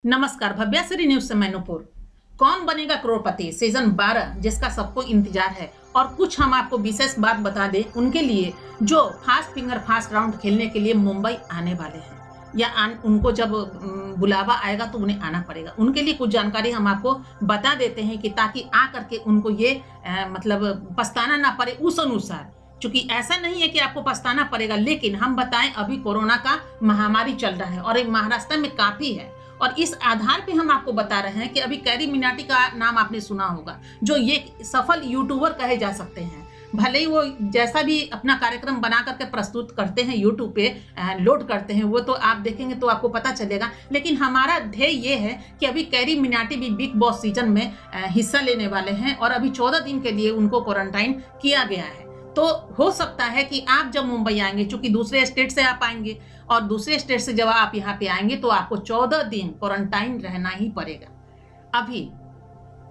नमस्कार, भव्याश्री न्यूज से मैं नूपुर। कौन बनेगा करोड़पति सीजन 12 जिसका सबको इंतजार है और कुछ हम आपको विशेष बात बता दें उनके लिए जो फास्ट फिंगर फास्ट राउंड खेलने के लिए मुंबई आने वाले हैं या उनको जब बुलावा आएगा तो उन्हें आना पड़ेगा। उनके लिए कुछ जानकारी हम आपको बता देते हैं कि ताकि आ करके उनको ये मतलब पछताना ना पड़े उस अनुसार। क्योंकि ऐसा नहीं है कि आपको पछताना पड़ेगा, लेकिन हम बताएं अभी कोरोना का महामारी चल रहा है और महाराष्ट्र में काफी है और इस आधार पे हम आपको बता रहे हैं कि अभी कैरी मिनाटी का नाम आपने सुना होगा, जो ये सफल यूट्यूबर कहे जा सकते हैं। भले ही वो जैसा भी अपना कार्यक्रम बना करके प्रस्तुत करते हैं यूट्यूब पे लोड करते हैं, वो तो आप देखेंगे तो आपको पता चलेगा, लेकिन हमारा ध्येय ये है कि अभी कैरी मिनाटी भी बिग बॉस सीजन में हिस्सा लेने वाले हैं और अभी 14 दिन के लिए उनको क्वारंटाइन किया गया है। तो हो सकता है कि आप जब मुंबई आएंगे, चूंकि दूसरे स्टेट से आप आएंगे और दूसरे स्टेट से जब आप यहाँ पे आएंगे तो आपको 14 दिन क्वारंटाइन रहना ही पड़ेगा। अभी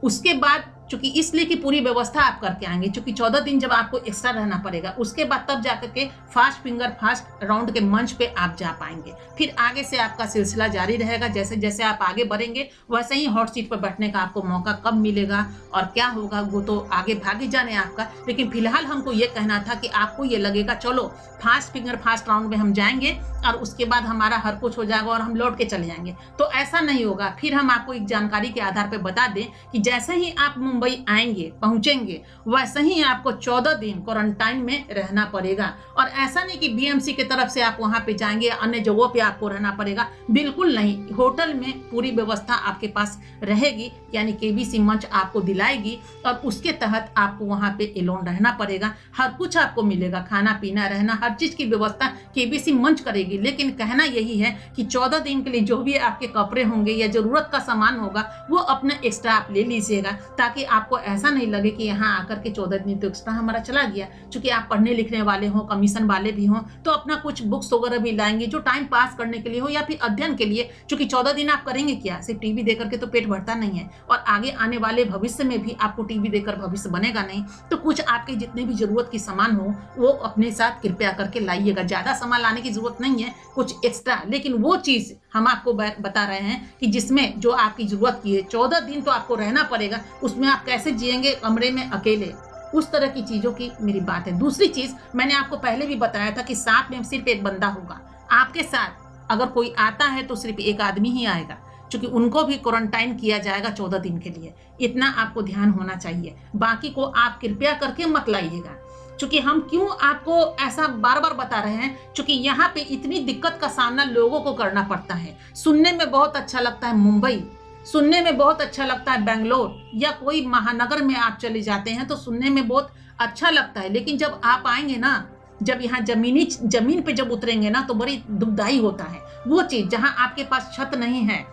उसके बाद चूंकि इसलिए कि पूरी व्यवस्था आप करके आएंगे, चूंकि 14 दिन जब आपको एक्स्ट्रा रहना पड़ेगा, उसके बाद तब जाकर के फास्ट फिंगर फास्ट राउंड के मंच पे आप जा पाएंगे। फिर आगे से आपका सिलसिला जारी रहेगा। जैसे जैसे आप आगे बढ़ेंगे वैसे ही हॉट सीट पर बैठने का आपको मौका कब मिलेगा और क्या होगा वो तो आगे भागे जाने आपका। लेकिन फिलहाल हमको ये कहना था कि आपको ये लगेगा चलो फास्ट फिंगर फास्ट राउंड में हम जाएंगे और उसके बाद हमारा हर कुछ हो जाएगा और हम लौट के चले जाएंगे, तो ऐसा नहीं होगा। फिर हम आपको एक जानकारी के आधार पर बता दें कि जैसे ही आप मुंबई आएंगे पहुंचेंगे वैसे ही आपको 14 दिन क्वारंटाइन में रहना पड़ेगा। और ऐसा नहीं कि बीएमसी की तरफ से आप वहां पे जाएंगे या अन्य जगहों पे आपको रहना पड़ेगा, बिल्कुल नहीं। होटल में पूरी व्यवस्था आपके पास रहेगी, यानी केबीसी मंच आपको दिलाएगी और उसके तहत आपको वहां पे एलोन रहना पड़ेगा। हर कुछ आपको मिलेगा, खाना पीना रहना हर चीज की व्यवस्था केबीसी मंच करेगी। लेकिन कहना यही है कि 14 दिन के लिए जो भी आपके कपड़े होंगे या जरूरत का सामान होगा वो अपना एक्स्ट्रा आप ले लीजिएगा, ताकि आपको ऐसा नहीं लगे कि यहाँ आकर के 14 दिन तो एक्स्ट्रा हमारा चला गया। चूंकि आप पढ़ने लिखने वाले हो, कमीशन वाले भी हो, तो अपना कुछ बुक्स वगैरह भी लाएंगे जो टाइम पास करने के लिए हो या फिर अध्ययन के लिए। चूंकि 14 दिन आप करेंगे क्या, सिर्फ टीवी देकर के तो पेट भरता नहीं है और आगे आने वाले भविष्य में भी आपको टीवी देकर भविष्य बनेगा नहीं। तो कुछ आपके जितने भी जरूरत की सामान हो वो अपने साथ कृपया करके लाइएगा। ज्यादा सामान लाने की जरूरत नहीं है, कुछ एक्स्ट्रा, लेकिन वो चीज हम आपको बता रहे हैं कि जिसमें जो आपकी जरूरत की है। 14 दिन तो आपको रहना पड़ेगा, उसमें आप कैसे जिएंगे कमरे में अकेले, उस तरह की चीजों की मेरी बात है। दूसरी चीज मैंने आपको पहले भी बताया था कि साथ में सिर्फ एक बंदा होगा आपके साथ। अगर कोई आता है तो सिर्फ एक आदमी ही आएगा, क्योंकि उनको भी क्वारंटाइन किया जाएगा 14 दिन के लिए। इतना आपको ध्यान होना चाहिए, बाकी को आप कृपया करके मत लाइएगा। क्योंकि हम क्यों आपको ऐसा बार बार बता रहे हैं, क्योंकि यहाँ पे इतनी दिक्कत का सामना लोगों को करना पड़ता है। सुनने में बहुत अच्छा लगता है मुंबई, सुनने में बहुत अच्छा लगता है बेंगलोर या कोई महानगर में आप चले जाते हैं तो सुनने में बहुत अच्छा लगता है, लेकिन जब आप आएंगे ना, जब यहाँ जमीन पे जब उतरेंगे ना तो बड़ी दुखदाई होता है। वो चीज जहाँ आपके पास छत नहीं है,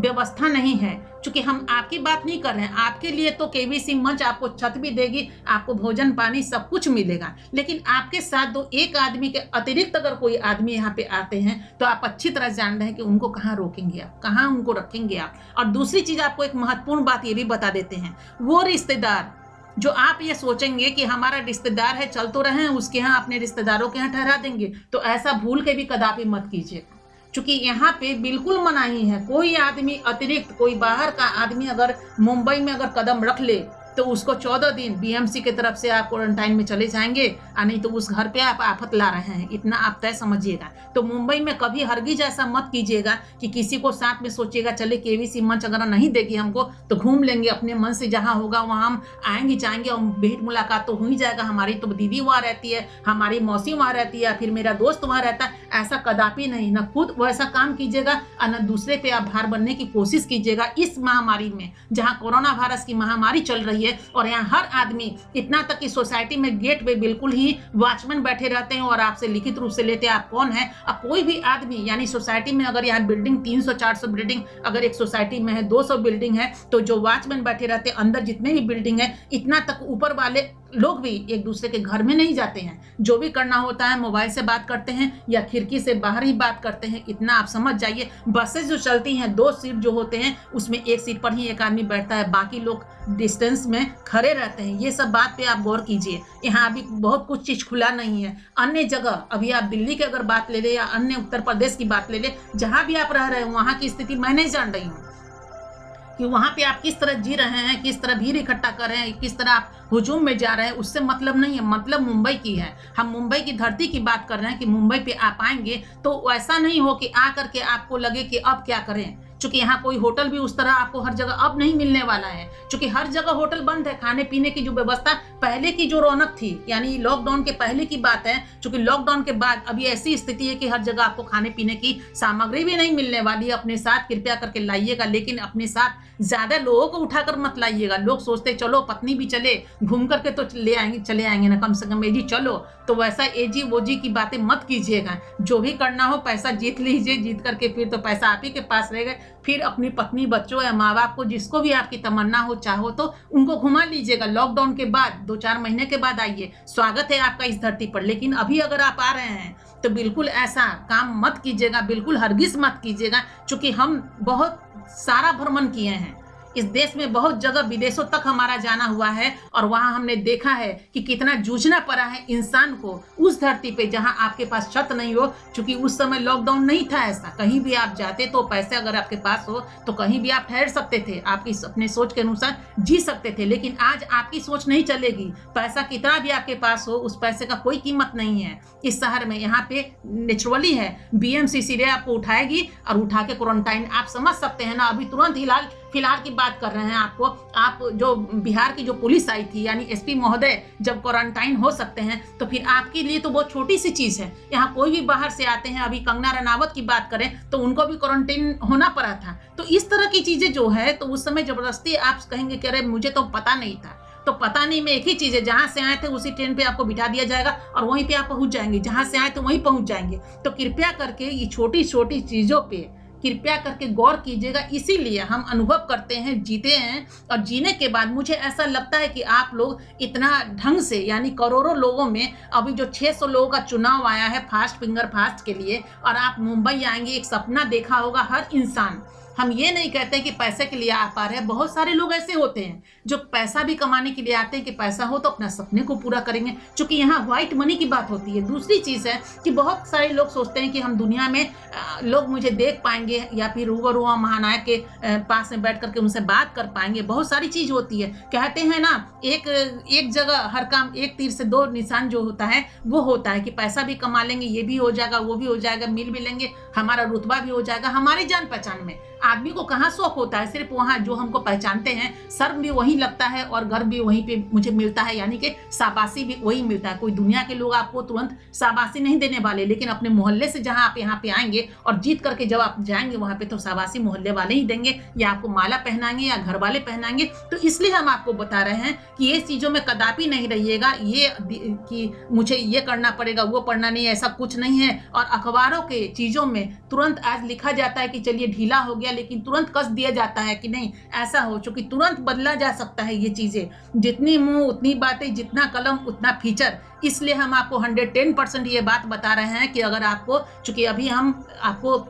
व्यवस्था नहीं है। क्योंकि हम आपकी बात नहीं कर रहे हैं, आपके लिए तो केबीसी मंच आपको छत भी देगी, आपको भोजन पानी सब कुछ मिलेगा, लेकिन आपके साथ दो एक आदमी के अतिरिक्त अगर कोई आदमी यहाँ पे आते हैं तो आप अच्छी तरह जान रहे हैं कि उनको कहाँ रोकेंगे आप, कहाँ उनको रखेंगे आप। और दूसरी चीज आपको एक महत्वपूर्ण बात ये भी बता देते हैं, वो रिश्तेदार जो आप ये सोचेंगे कि हमारा रिश्तेदार है चल तो रहे हैं उसके यहाँ अपने रिश्तेदारों के यहाँ ठहरा देंगे, तो ऐसा भूल के भी कदापि मत कीजिएगा। क्योंकि यहाँ पे बिल्कुल मनाही है, कोई आदमी अतिरिक्त कोई बाहर का आदमी अगर मुंबई में अगर कदम रख ले तो उसको 14 दिन बीएमसी की तरफ से आप क्वारंटाइन में चले जाएंगे, और नहीं तो उस घर पे आप आफत ला रहे हैं, इतना आप तय समझिएगा। तो मुंबई में कभी हरगिज ऐसा मत कीजिएगा कि किसी को साथ में सोचिएगा चले केबीसी मंच अगर नहीं देगी हमको तो घूम लेंगे अपने मन से, जहाँ होगा वहाँ हम आएंगे जाएंगे और भेंट मुलाकात तो हो ही जाएगा। हमारी तो दीदी वहाँ रहती है, हमारी मौसी वहाँ रहती है, फिर मेरा दोस्त वहाँ रहता है, ऐसा कदापि नहीं। न खुद वैसा काम कीजिएगा और न दूसरे पे आप भार बनने की कोशिश कीजिएगा। इस महामारी में जहाँ कोरोना वायरस की महामारी चल रही है और यहाँ हर आदमी, इतना तक कि सोसाइटी में गेट पे बिल्कुल ही वॉचमैन बैठे रहते हैं और आपसे लिखित रूप से लेते हैं आप कौन है। अब कोई भी आदमी यानी सोसाइटी में अगर यहाँ बिल्डिंग 300-400 बिल्डिंग अगर एक सोसाइटी में है, 200 बिल्डिंग है, तो जो वॉचमैन बैठे रहते हैं अंदर जितने भी बिल्डिंग है, इतना तक ऊपर वाले लोग भी एक दूसरे के घर में नहीं जाते हैं, जो भी करना होता है मोबाइल से बात करते हैं या खिड़की से बाहर ही बात करते हैं। इतना आप समझ जाइए। बसेस जो चलती हैं 2 सीट जो होते हैं उसमें एक सीट पर ही एक आदमी बैठता है, बाकी लोग डिस्टेंस में खड़े रहते हैं। ये सब बात पे आप गौर कीजिए। यहाँ अभी बहुत कुछ चीज खुला नहीं है। अन्य जगह अभी आप दिल्ली की अगर बात ले ले या अन्य उत्तर प्रदेश की बात ले ले, जहां भी आप रह रहे हैं वहां की स्थिति मैं नहीं जान रही हूँ कि वहां पे आप किस तरह जी रहे हैं, किस तरह भीड़ इकट्ठा कर रहे हैं, किस तरह आप हुजूम में जा रहे हैं। उससे मतलब नहीं है, मतलब मुंबई की है। हम मुंबई की धरती की बात कर रहे हैं कि मुंबई पे आप आएंगे तो ऐसा नहीं हो कि आ करके आपको लगे कि अब क्या करें, क्योंकि यहाँ कोई होटल भी उस तरह आपको हर जगह अब नहीं मिलने वाला है, क्योंकि हर जगह होटल बंद है। खाने पीने की जो व्यवस्था पहले की जो रौनक थी, यानी लॉकडाउन के पहले की बात है, क्योंकि लॉकडाउन के बाद अभी ऐसी स्थिति है कि हर जगह आपको खाने पीने की सामग्री भी नहीं मिलने वाली है। अपने साथ कृपया करके लाइएगा, लेकिन अपने साथ ज्यादा लोगों को उठाकर मत लाइएगा। लोग सोचते चलो पत्नी भी चले, घूम करके तो ले आएंगे, चले आएंगे ना, कम से कम एजी चलो। तो वैसा एजी वोजी की बातें मत कीजिएगा। जो भी करना हो पैसा जीत लीजिए, जीत करके फिर तो पैसा आप ही के पास रहेगा। फिर अपनी पत्नी, बच्चों या माँ बाप को, जिसको भी आपकी तमन्ना हो चाहो तो उनको घुमा लीजिएगा। लॉकडाउन के बाद 2-4 महीने के बाद आइए, स्वागत है आपका इस धरती पर। लेकिन अभी अगर आप आ रहे हैं तो बिल्कुल ऐसा काम मत कीजिएगा, बिल्कुल हरगिज मत कीजिएगा। क्योंकि हम बहुत सारा भ्रमण किए हैं इस देश में, बहुत जगह विदेशों तक हमारा जाना हुआ है, और वहां हमने देखा है कि कितना जूझना पड़ा है इंसान को उस धरती पे जहां आपके पास छत नहीं हो। क्योंकि उस समय लॉकडाउन नहीं था ऐसा, कहीं भी आप जाते तो पैसे अगर आपके पास हो तो कहीं भी आप ठहर सकते थे, आपकी अपने सोच के अनुसार जी सकते थे। लेकिन आज आपकी सोच नहीं चलेगी। पैसा कितना भी आपके पास हो, उस पैसे का कोई कीमत नहीं है इस शहर में। यहाँ पे नेचुरली है, बीएमसी सीधे आपको उठाएगी और उठा के क्वारंटाइन, आप समझ सकते हैं ना। अभी तुरंत फिलहाल की बात कर रहे हैं आपको, आप जो बिहार की जो पुलिस आई थी, यानी एसपी महोदय जब क्वारंटाइन हो सकते हैं तो फिर आपके लिए तो बहुत छोटी सी चीज है। यहाँ कोई भी बाहर से आते हैं, अभी कंगना रनावत की बात करें तो उनको भी क्वारंटाइन होना पड़ा था। तो इस तरह की चीजें जो है, तो उस समय जबरदस्ती आप कहेंगे कि अरे मुझे तो पता नहीं था। तो पता नहीं में एक ही चीज है, जहां से आए थे उसी ट्रेन पे आपको बिठा दिया जाएगा और वहीं पे आप पहुंच जाएंगे, जहां से आए थे वहीं पहुंच जाएंगे। तो कृपया करके ये छोटी छोटी चीजों पे कृपया करके गौर कीजिएगा। इसीलिए हम अनुभव करते हैं, जीते हैं, और जीने के बाद मुझे ऐसा लगता है कि आप लोग इतना ढंग से, यानी करोड़ों लोगों में अभी जो 600 लोगों का चुनाव आया है फास्ट फिंगर फास्ट के लिए, और आप मुंबई आएंगे, एक सपना देखा होगा हर इंसान। हम ये नहीं कहते कि पैसे के लिए आप आ रहे हैं, बहुत सारे लोग ऐसे होते हैं जो पैसा भी कमाने के लिए आते हैं कि पैसा हो तो अपना सपने को पूरा करेंगे, क्योंकि यहाँ व्हाइट मनी की बात होती है। दूसरी चीज है कि बहुत सारे लोग सोचते हैं कि हम दुनिया में लोग मुझे देख पाएंगे या फिर रूबरू महानायक के पास में बैठ करके उनसे बात कर पाएंगे। बहुत सारी चीज होती है, कहते हैं ना, एक जगह हर काम, एक तीर से 2 निशान जो होता है वो होता है कि पैसा भी कमा लेंगे, ये भी हो जाएगा, वो भी हो जाएगा, मिल भी लेंगे, हमारा रुतबा भी हो जाएगा। हमारी जान पहचान में आदमी को कहाँ शौक होता है, सिर्फ वहाँ जो हमको पहचानते हैं, शर्म भी वही लगता है और गर्व भी वहीं पे मुझे मिलता है, यानी कि शाबाशी भी वही मिलता है। कोई दुनिया के लोग आपको तुरंत शाबाशी नहीं देने वाले, लेकिन अपने मोहल्ले से जहाँ आप यहाँ पे आएंगे और जीत करके जब आप जाएंगे वहाँ पे, तो शाबाशी मोहल्ले वाले ही देंगे, या आपको माला पहनाएंगे या घर वाले पहनाएंगे। तो इसलिए हम आपको बता रहे हैं कि ये चीजों में कदापि नहीं रहिएगा, ये कि मुझे ये करना पड़ेगा, वो पढ़ना नहीं, ऐसा कुछ नहीं है। और अखबारों के चीजों में तुरंत आज लिखा जाता है कि चलिए ढीला हो गया, लेकिन तुरंत कस दिया जाता है कि नहीं ऐसा हो, चूंकि तुरंत बदला जा सकता है ये चीजें। जितनी मुंह उतनी बातें, जितना कलम उतना फीचर। इसलिए हम आपको 110% ये बात बता रहे हैं कि अगर आपको, चूंकि अभी हम आपको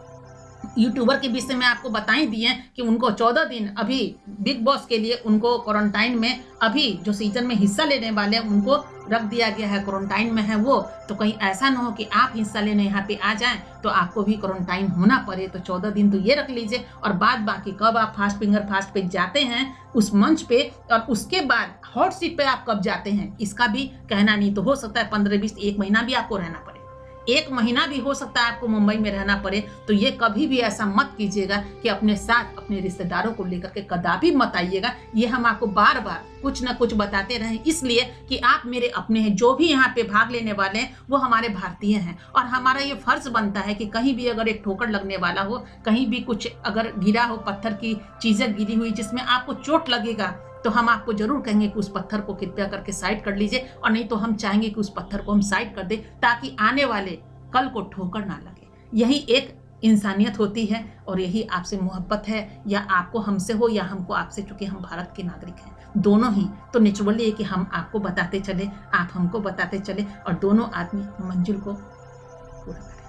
यूट्यूबर के विषय में आपको बता ही दिए कि उनको 14 दिन अभी बिग बॉस के लिए उनको क्वारंटाइन में, अभी जो सीजन में हिस्सा लेने वाले हैं उनको रख दिया गया है, क्वारंटाइन में है वो। तो कहीं ऐसा ना हो कि आप हिस्सा लेने यहाँ पे आ जाएं तो आपको भी क्वारंटाइन होना पड़े। तो 14 दिन तो ये रख लीजिए, और बाद बाकी कब आप फास्ट फिंगर फास्ट पे जाते हैं उस मंच पे, और उसके बाद हॉट सीट पे आप कब जाते हैं इसका भी कहना नहीं। तो हो सकता है 15-20 1 महीना भी आपको रहना पड़े, 1 महीना भी हो सकता है आपको मुंबई में रहना पड़े। तो ये कभी भी ऐसा मत कीजिएगा कि अपने साथ अपने रिश्तेदारों को लेकर के कदापि मत आइएगा। ये हम आपको बार बार कुछ ना कुछ बताते रहे, इसलिए कि आप मेरे अपने हैं। जो भी यहाँ पे भाग लेने वाले हैं वो हमारे भारतीय हैं, और हमारा ये फर्ज बनता है कि कहीं भी अगर एक ठोकर लगने वाला हो, कहीं भी कुछ अगर गिरा हो, पत्थर की चीजें गिरी हुई जिसमें आपको चोट लगेगा, तो हम आपको जरूर कहेंगे कि उस पत्थर को कृपया करके साइड कर लीजिए, और नहीं तो हम चाहेंगे कि उस पत्थर को हम साइड कर दें ताकि आने वाले कल को ठोकर ना लगे। यही एक इंसानियत होती है और यही आपसे मोहब्बत है, या आपको हमसे हो या हमको आपसे, चूंकि हम भारत के नागरिक हैं दोनों ही। तो नेचुरली है कि हम आपको बताते चले, आप हमको बताते चले और दोनों आदमी मंजिल को पूरा करें।